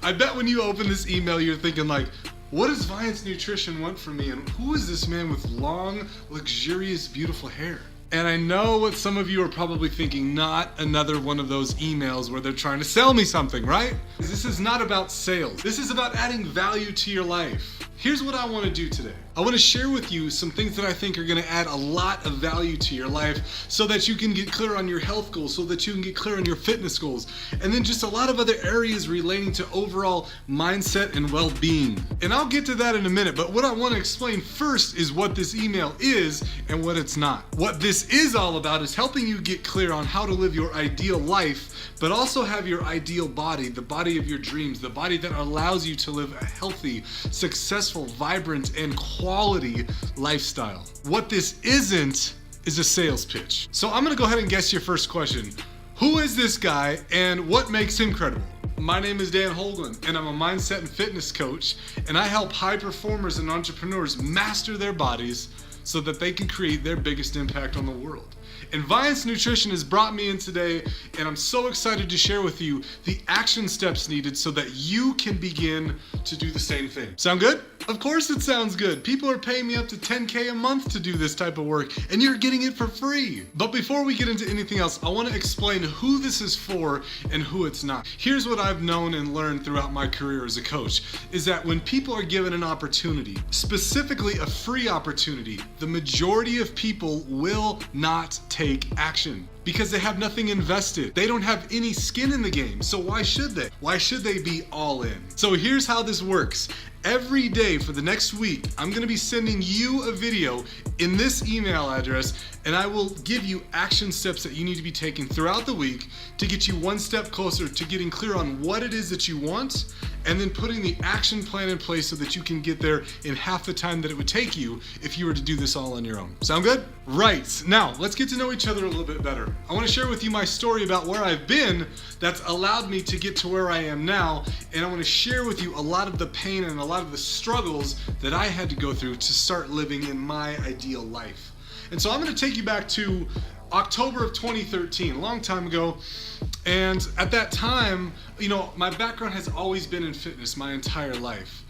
I bet when you open this email, you're thinking like, what does Viance Nutrition want from me? And who is this man with long, luxurious, beautiful hair? And I know what some of you are probably thinking, not another one of those emails where they're trying to sell me something, right? This is not about sales. This is about adding value to your life. Here's what I want to do today. I want to share with you some things that I think are going to add a lot of value to your life so that you can get clear on your health goals, so that you can get clear on your fitness goals, and then just a lot of other areas relating to overall mindset and well-being. And I'll get to that in a minute, but what I want to explain first is what this email is and what it's not. What this is all about is helping you get clear on how to live your ideal life, but also have your ideal body, the body of your dreams, the body that allows you to live a healthy, successful, vibrant, and quality lifestyle. What this isn't is a sales pitch. So I'm gonna go ahead and guess your first question. Who is this guy and what makes him credible? My name is Dan Holguin, and I'm a mindset and fitness coach, and I help high performers and entrepreneurs master their bodies so that they can create their biggest impact on the world. And Viance Nutrition has brought me in today, and I'm so excited to share with you the action steps needed so that you can begin to do the same thing. Sound good? Of course it sounds good. People are paying me up to $10K a month to do this type of work, and you're getting it for free. But before we get into anything else, I want to explain who this is for and who it's not. Here's what I've known and learned throughout my career as a coach, is that when people are given an opportunity, specifically a free opportunity, the majority of people will not take action because they have nothing invested. They don't have any skin in the game. So why should they? Why should they be all in? So here's how this works. Every day for the next week, I'm gonna be sending you a video in this email address, and I will give you action steps that you need to be taking throughout the week to get you one step closer to getting clear on what it is that you want, and then putting the action plan in place so that you can get there in half the time that it would take you if you were to do this all on your own. Sound good? Right, now let's get to know each other a little bit better. I wanna share with you my story about where I've been that's allowed me to get to where I am now, and I wanna share with you a lot of the pain and a lot of the struggles that I had to go through to start living in my ideal life. And so I'm gonna take you back to October of 2013, a long time ago. And at that time, you know, my background has always been in fitness my entire life.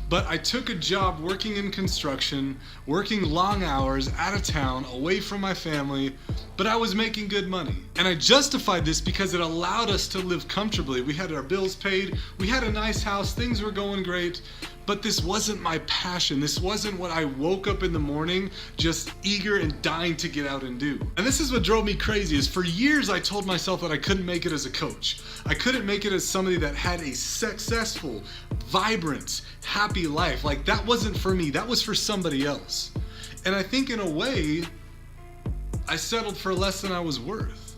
But I took a job working in construction, working long hours out of town, away from my family, but I was making good money. And I justified this because it allowed us to live comfortably. We had our bills paid, we had a nice house, things were going great, but this wasn't my passion. This wasn't what I woke up in the morning just eager and dying to get out and do. And this is what drove me crazy, is for years I told myself that I couldn't make it as a coach. I couldn't make it as somebody that had a successful, vibrant, happy life. Like, that wasn't for me, that was for somebody else. And I think in a way, I settled for less than I was worth.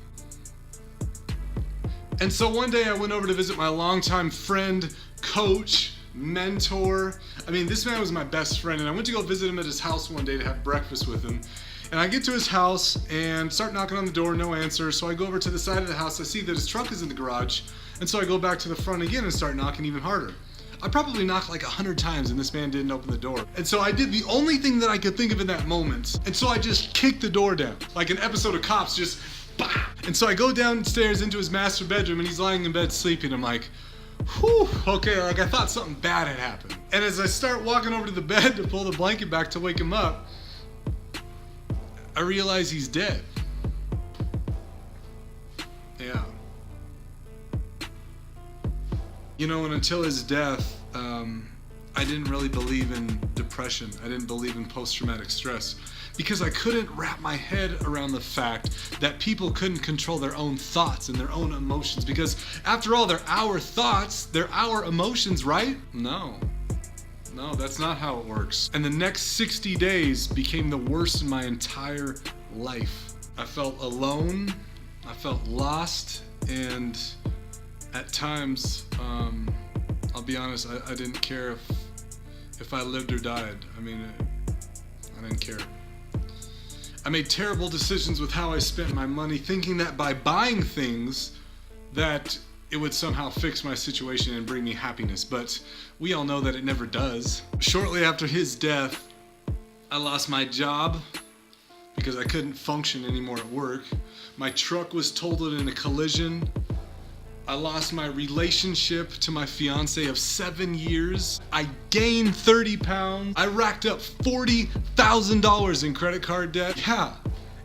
And so one day I went over to visit my longtime friend, coach, mentor. I mean, this man was my best friend, and I went to go visit him at his house one day to have breakfast with him. And I get to his house and start knocking on the door, no answer. So I go over to the side of the house, I see that his truck is in the garage, and so I go back to the front again and start knocking even harder. I probably knocked like 100 times and this man didn't open the door. And so I did the only thing that I could think of in that moment. And so I just kicked the door down, like an episode of Cops, just bah! And so I go downstairs into his master bedroom and he's lying in bed sleeping. I'm like, whew, okay, like I thought something bad had happened. And as I start walking over to the bed to pull the blanket back to wake him up, I realize he's dead. Yeah. You know, and until his death, I didn't really believe in depression. I didn't believe in post-traumatic stress because I couldn't wrap my head around the fact that people couldn't control their own thoughts and their own emotions, because after all, they're our thoughts, they're our emotions, right? No, that's not how it works. And the next 60 days became the worst in my entire life. I felt alone, I felt lost, and at times, I'll be honest, I didn't care if I lived or died. I mean, I didn't care. I made terrible decisions with how I spent my money, thinking that by buying things that it would somehow fix my situation and bring me happiness, but we all know that it never does. Shortly after his death, I lost my job because I couldn't function anymore at work. My truck was totaled in a collision. I lost my relationship to my fiance of 7 years. I gained 30 pounds. I racked up $40,000 in credit card debt. Yeah.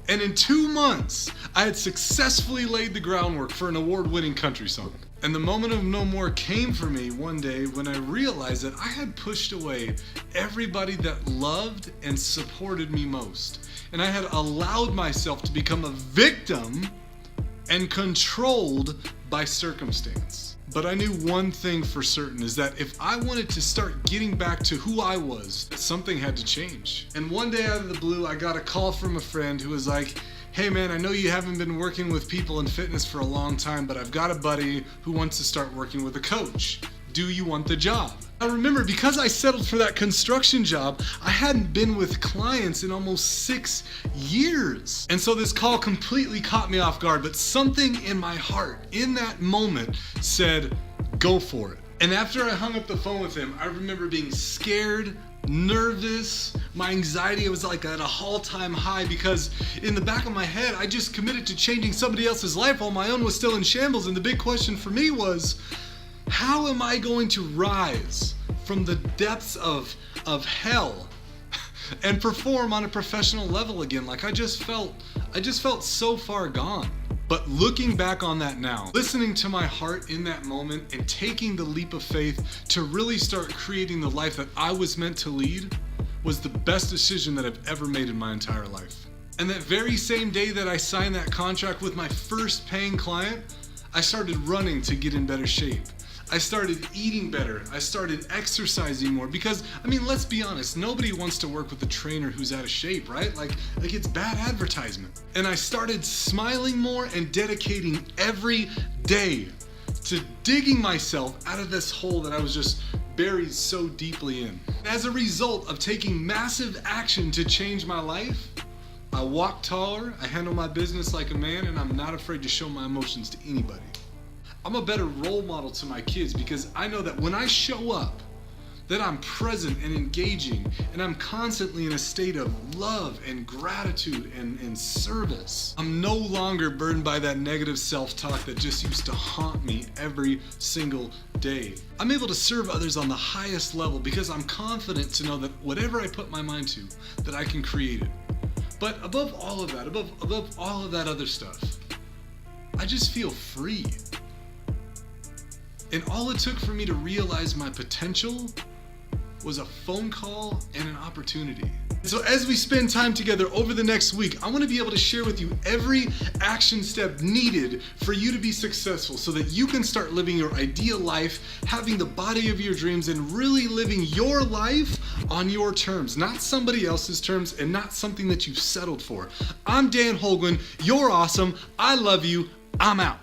And in 2 months, I had successfully laid the groundwork for an award-winning country song. And the moment of no more came for me one day when I realized that I had pushed away everybody that loved and supported me most. And I had allowed myself to become a victim and controlled by circumstance. But I knew one thing for certain, is that if I wanted to start getting back to who I was, something had to change. And one day out of the blue, I got a call from a friend who was like, hey man, I know you haven't been working with people in fitness for a long time, but I've got a buddy who wants to start working with a coach. Do you want the job? I remember, because I settled for that construction job, I hadn't been with clients in almost 6 years. And so this call completely caught me off guard, but something in my heart in that moment said, go for it. And after I hung up the phone with him, I remember being scared, nervous. My anxiety was like at a all-time high, because in the back of my head, I just committed to changing somebody else's life while my own was still in shambles. And the big question for me was, how am I going to rise from the depths of hell and perform on a professional level again? Like I just felt so far gone. But looking back on that now, listening to my heart in that moment and taking the leap of faith to really start creating the life that I was meant to lead was the best decision that I've ever made in my entire life. And that very same day that I signed that contract with my first paying client, I started running to get in better shape. I started eating better. I started exercising more, because, I mean, let's be honest, nobody wants to work with a trainer who's out of shape, right? Like it's bad advertisement. And I started smiling more and dedicating every day to digging myself out of this hole that I was just buried so deeply in. As a result of taking massive action to change my life, I walk taller, I handle my business like a man, and I'm not afraid to show my emotions to anybody. I'm a better role model to my kids, because I know that when I show up, that I'm present and engaging, and I'm constantly in a state of love and gratitude and service. I'm no longer burdened by that negative self-talk that just used to haunt me every single day. I'm able to serve others on the highest level because I'm confident to know that whatever I put my mind to, that I can create it. But above all of that, above all of that other stuff, I just feel free. And all it took for me to realize my potential was a phone call and an opportunity. So as we spend time together over the next week, I want to be able to share with you every action step needed for you to be successful, so that you can start living your ideal life, having the body of your dreams, and really living your life on your terms, not somebody else's terms, and not something that you've settled for. I'm Dan Holguin. You're awesome. I love you. I'm out.